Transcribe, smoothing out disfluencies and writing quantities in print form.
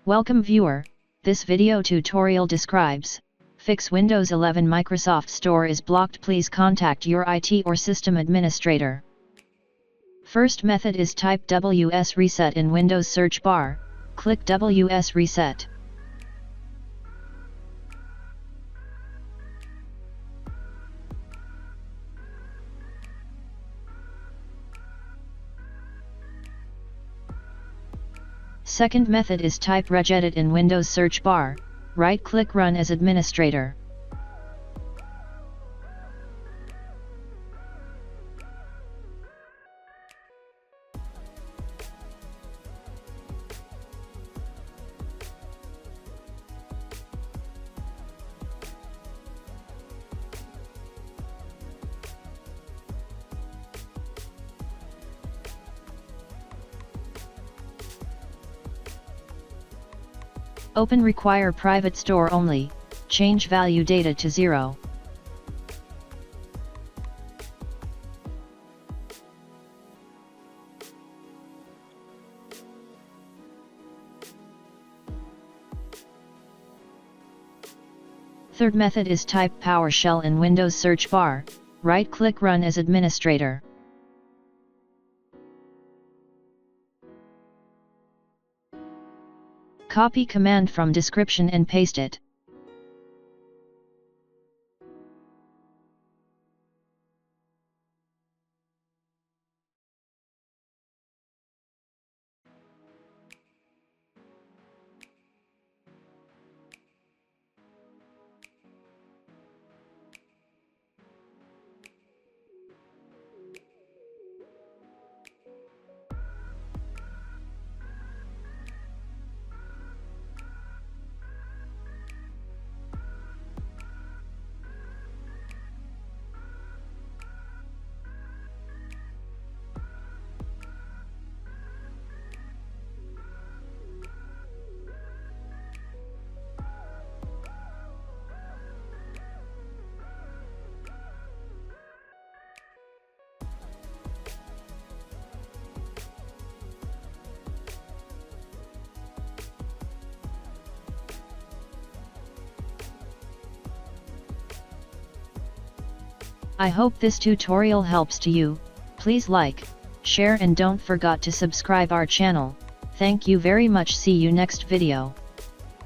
Welcome viewer, this video tutorial describes, fix Windows 11 Microsoft Store is blocked. Please contact your IT or system administrator. First method is type WS reset in Windows search bar, click WS reset. Second method is type regedit in Windows search bar, right-click Run as administrator. Open require private store only, change value data to 0. Third method is type PowerShell in Windows search bar, right-click Run as administrator. Copy command from description and paste it. I hope this tutorial helps to you. Please like, share and don't forget to subscribe our channel. Thank you very much. See you next video.